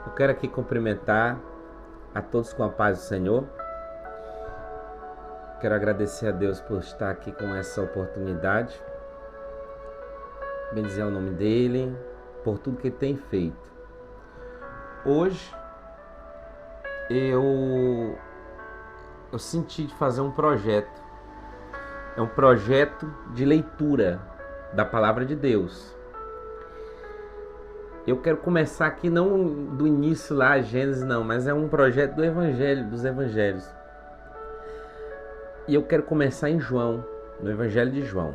Eu quero aqui cumprimentar a todos com a paz do Senhor. Quero agradecer a Deus por estar aqui com essa oportunidade. Bendizer o nome dEle, por tudo que Ele tem feito. Hoje, eu senti de fazer um projeto. É um projeto de leitura da Palavra de Deus. Eu quero começar aqui não do início lá, Gênesis não, mas é um projeto do Evangelho, dos Evangelhos. E eu quero começar em João, no Evangelho de João.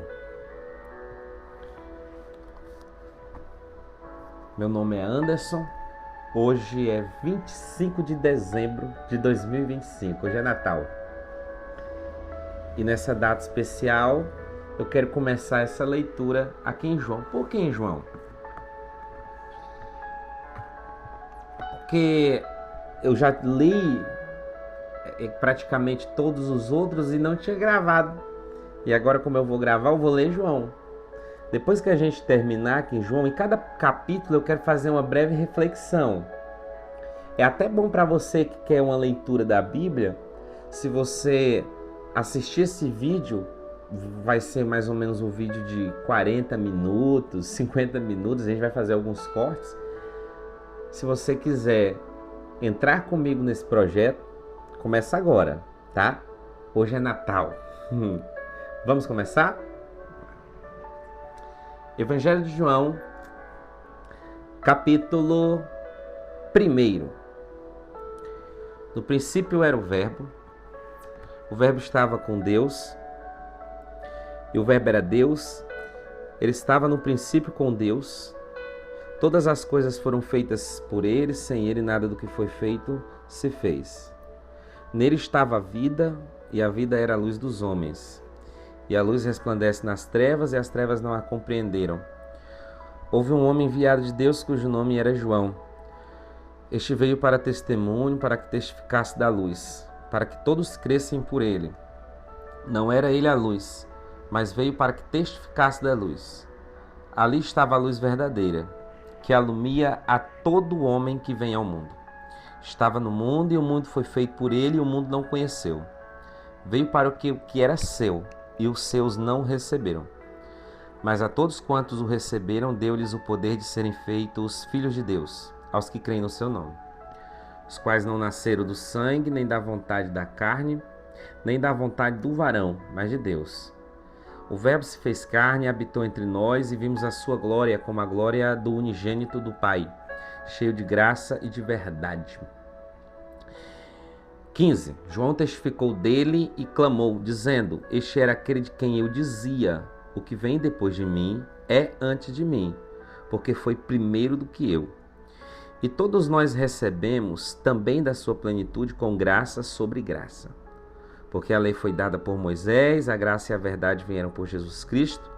Meu nome é Anderson. Hoje é 25 de dezembro de 2025. Hoje é Natal. E nessa data especial, eu quero começar essa leitura aqui em João. Por que em João? Porque eu já li praticamente todos os outros e não tinha gravado. E agora, como eu vou gravar, eu vou ler João. Depois que a gente terminar aqui em João, em cada capítulo eu quero fazer uma breve reflexão. É até bom para você que quer uma leitura da Bíblia, se você assistir esse vídeo, vai ser mais ou menos um vídeo de 40 minutos, 50 minutos, a gente vai fazer alguns cortes. Se você quiser entrar comigo nesse projeto, começa agora, tá? Hoje é Natal. Vamos começar? Evangelho de João, capítulo 1. No princípio era o Verbo estava com Deus, e o Verbo era Deus. Ele estava no princípio com Deus. Todas as coisas foram feitas por ele, sem ele nada do que foi feito se fez. Nele estava a vida, e a vida era a luz dos homens. E a luz resplandece nas trevas, e as trevas não a compreenderam. Houve um homem enviado de Deus, cujo nome era João. Este veio para testemunho, para que testificasse da luz, para que todos crescem por ele. Não era ele a luz, mas veio para que testificasse da luz. Ali estava a luz verdadeira, que alumia a todo homem que vem ao mundo. Estava no mundo, e o mundo foi feito por ele, e o mundo não conheceu. Veio para o que era seu, e os seus não receberam. Mas a todos quantos o receberam, deu-lhes o poder de serem feitos filhos de Deus, aos que creem no seu nome, os quais não nasceram do sangue, nem da vontade da carne, nem da vontade do varão, mas de Deus. O Verbo se fez carne e habitou entre nós, e vimos a sua glória como a glória do unigênito do Pai, cheio de graça e de verdade. 15. João testificou dele e clamou, dizendo: Este era aquele de quem eu dizia: O que vem depois de mim é antes de mim, porque foi primeiro do que eu. E todos nós recebemos também da sua plenitude com graça sobre graça. Porque a lei foi dada por Moisés, a graça e a verdade vieram por Jesus Cristo.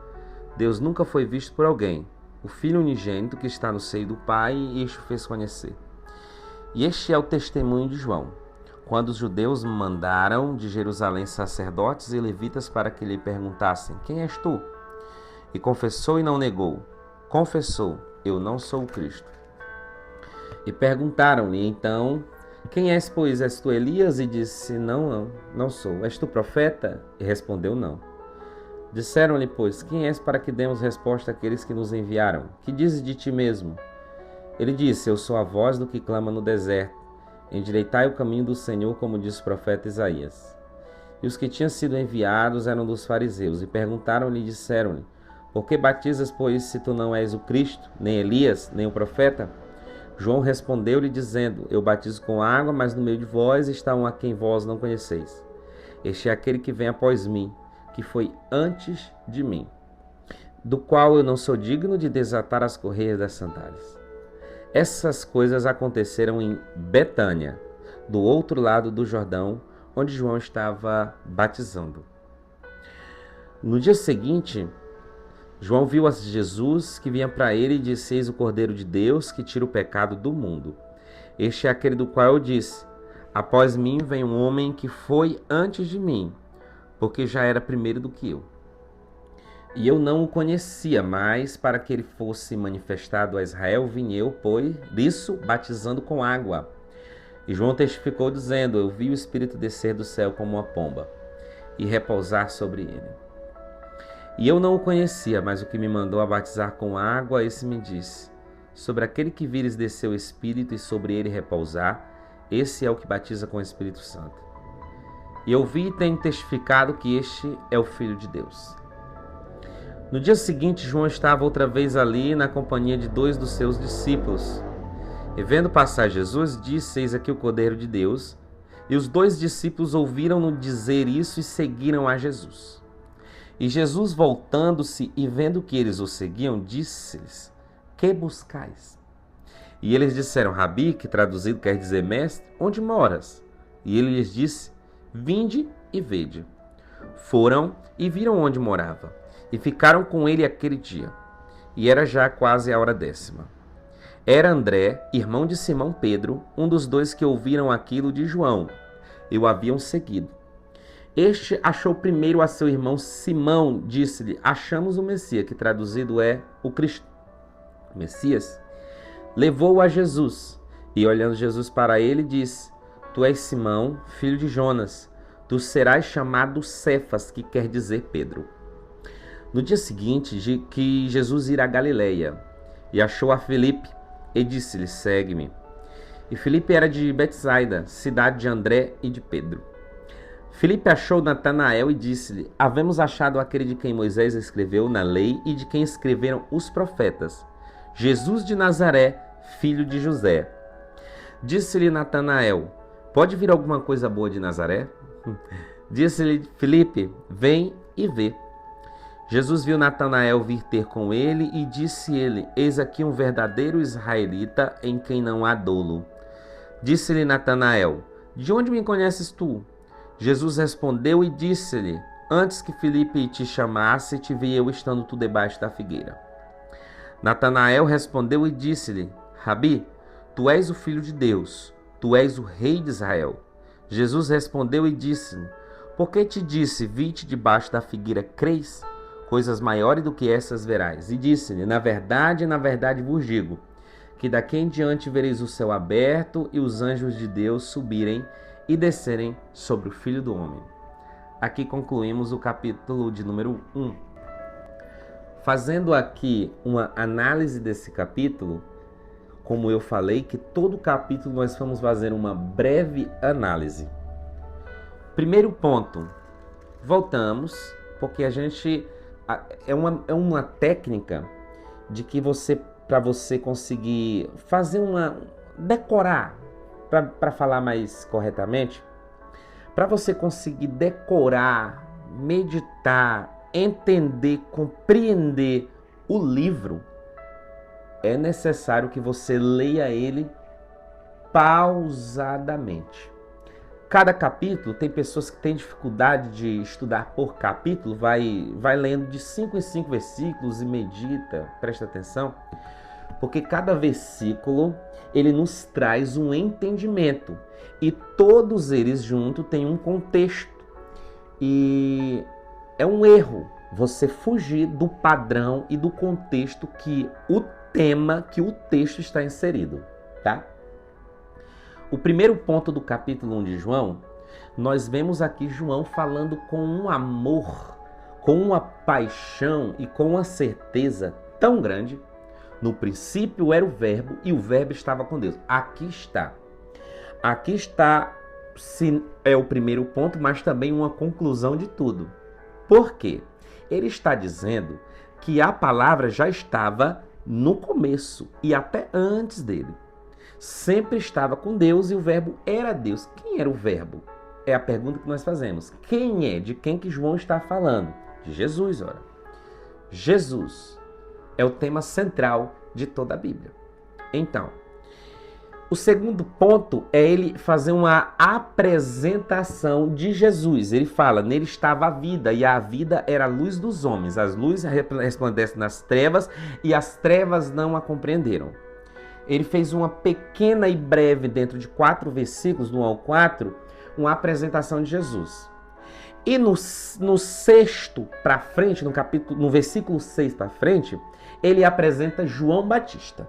Deus nunca foi visto por alguém. O Filho unigênito que está no seio do Pai, este o fez conhecer. E este é o testemunho de João. Quando os judeus mandaram de Jerusalém sacerdotes e levitas para que lhe perguntassem: Quem és tu? E confessou e não negou. Confessou: Eu não sou o Cristo. E perguntaram-lhe então: Quem és, pois? És tu Elias? E disse: Não sou. És tu profeta? E respondeu: Não. Disseram-lhe, pois: Quem és para que demos resposta àqueles que nos enviaram? Que dizes de ti mesmo? Ele disse: Eu sou a voz do que clama no deserto. Endireitai o caminho do Senhor, como diz o profeta Isaías. E os que tinham sido enviados eram dos fariseus, e perguntaram-lhe e disseram-lhe: Por que batizas, pois, se tu não és o Cristo, nem Elias, nem o profeta? João respondeu-lhe dizendo: Eu batizo com água, mas no meio de vós está um a quem vós não conheceis. Este é aquele que vem após mim, que foi antes de mim, do qual eu não sou digno de desatar as correias das sandálias. Essas coisas aconteceram em Betânia, do outro lado do Jordão, onde João estava batizando. No dia seguinte, João viu a Jesus que vinha para ele e disse: Eis o Cordeiro de Deus que tira o pecado do mundo. Este é aquele do qual eu disse: Após mim vem um homem que foi antes de mim, porque já era primeiro do que eu. E eu não o conhecia, mas para que ele fosse manifestado a Israel, vim eu, por isso, batizando com água. E João testificou dizendo, eu vi o Espírito descer do céu como uma pomba e repousar sobre ele. E eu não o conhecia, mas o que me mandou a batizar com água, esse me disse, sobre aquele que vires descer o Espírito e sobre ele repousar, esse é o que batiza com o Espírito Santo. E eu vi e tenho testificado que este é o Filho de Deus. No dia seguinte, João estava outra vez ali na companhia de 2 dos seus discípulos. E vendo passar Jesus, disse, eis aqui o Cordeiro de Deus. E os 2 discípulos ouviram-no dizer isso e seguiram a Jesus. E Jesus, voltando-se e vendo que eles o seguiam, disse-lhes, que buscais? E eles disseram, Rabi, que traduzido quer dizer mestre, onde moras? E ele lhes disse, vinde e vede. Foram e viram onde morava, e ficaram com ele aquele dia. E era já quase a hora 10ª. Era André, irmão de Simão Pedro, um dos 2 que ouviram aquilo de João, e o haviam seguido. Este achou primeiro a seu irmão Simão, disse-lhe, achamos o Messias, que traduzido é o Cristo. Messias, levou-o a Jesus, e olhando Jesus para ele, disse, tu és Simão, filho de Jonas, tu serás chamado Cefas, que quer dizer Pedro. No dia seguinte, que Jesus ira a Galileia, e achou a Filipe, e disse-lhe, segue-me. E Filipe era de Betsaida, cidade de André e de Pedro. Filipe achou Natanael e disse-lhe, havemos achado aquele de quem Moisés escreveu na lei e de quem escreveram os profetas, Jesus de Nazaré, filho de José. Disse-lhe Natanael, pode vir alguma coisa boa de Nazaré? Disse-lhe Filipe, vem e vê. Jesus viu Natanael vir ter com ele e disse ele, eis aqui um verdadeiro israelita em quem não há dolo. Disse-lhe Natanael, de onde me conheces tu? Jesus respondeu e disse-lhe, antes que Filipe te chamasse, te vi eu estando tu debaixo da figueira. Natanael respondeu e disse-lhe, Rabi, tu és o Filho de Deus, tu és o Rei de Israel. Jesus respondeu e disse-lhe, por que te disse, vi-te debaixo da figueira, crês? Coisas maiores do que essas verás. E disse-lhe, na verdade vos digo, que daqui em diante vereis o céu aberto e os anjos de Deus subirem e descerem sobre o Filho do Homem. Aqui concluímos o capítulo de número 1. Fazendo aqui uma análise desse capítulo, como eu falei, que todo capítulo nós vamos fazer uma breve análise. Primeiro ponto, voltamos, porque a gente... É uma técnica de que para você conseguir fazer decorar, para falar mais corretamente, para você conseguir decorar, meditar, entender, compreender o livro, é necessário que você leia ele pausadamente. Cada capítulo, tem pessoas que têm dificuldade de estudar por capítulo, vai lendo de 5 em 5 versículos e medita, presta atenção, porque cada versículo, ele nos traz um entendimento, e todos eles juntos têm um contexto, e é um erro você fugir do padrão e do contexto que o tema, que o texto está inserido, tá? O primeiro ponto do capítulo 1 de João, nós vemos aqui João falando com um amor, com uma paixão e com uma certeza tão grande. No princípio era o verbo e o verbo estava com Deus. Aqui está. Aqui está, é o primeiro ponto, mas também uma conclusão de tudo. Por quê? Ele está dizendo que a palavra já estava no começo e até antes dele. Sempre estava com Deus e o verbo era Deus. Quem era o verbo? É a pergunta que nós fazemos. Quem é? De quem que João está falando? De Jesus, ora. Jesus é o tema central de toda a Bíblia. Então, o segundo ponto é ele fazer uma apresentação de Jesus. Ele fala, nele estava a vida, e a vida era a luz dos homens. As luzes resplandecem nas trevas, e as trevas não a compreenderam. Ele fez uma pequena e breve, dentro de 4 versículos, do 1 ao 4, uma apresentação de Jesus. E no sexto para frente, no versículo 6 para frente, ele apresenta João Batista.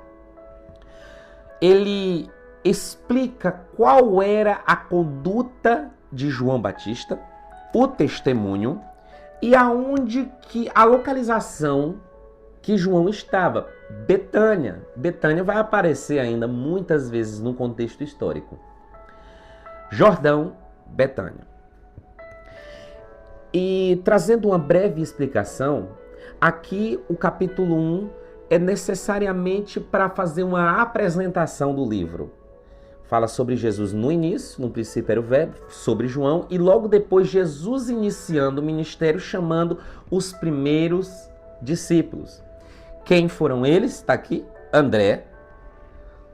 Ele explica qual era a conduta de João Batista, o testemunho e a localização que João estava. Betânia. Betânia vai aparecer ainda muitas vezes no contexto histórico. Jordão, Betânia. E trazendo uma breve explicação, aqui o capítulo 1 é necessariamente para fazer uma apresentação do livro. Fala sobre Jesus no início, no princípio era o verbo, sobre João, e logo depois Jesus iniciando o ministério, chamando os primeiros discípulos. Quem foram eles? Está aqui, André,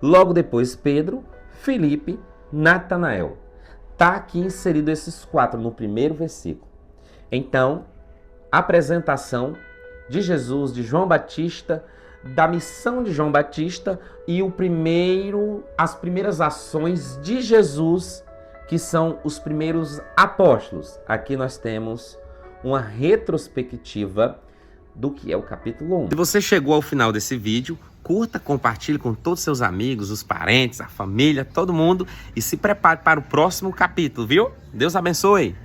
logo depois Pedro, Filipe, Natanael. Está aqui inserido esses 4 no primeiro versículo. Então, apresentação de Jesus, de João Batista, da missão de João Batista e as primeiras ações de Jesus, que são os primeiros apóstolos. Aqui nós temos uma retrospectiva do que é o capítulo 1. Se você chegou ao final desse vídeo, curta, compartilhe com todos os seus amigos, os parentes, a família, todo mundo e se prepare para o próximo capítulo, viu? Deus abençoe!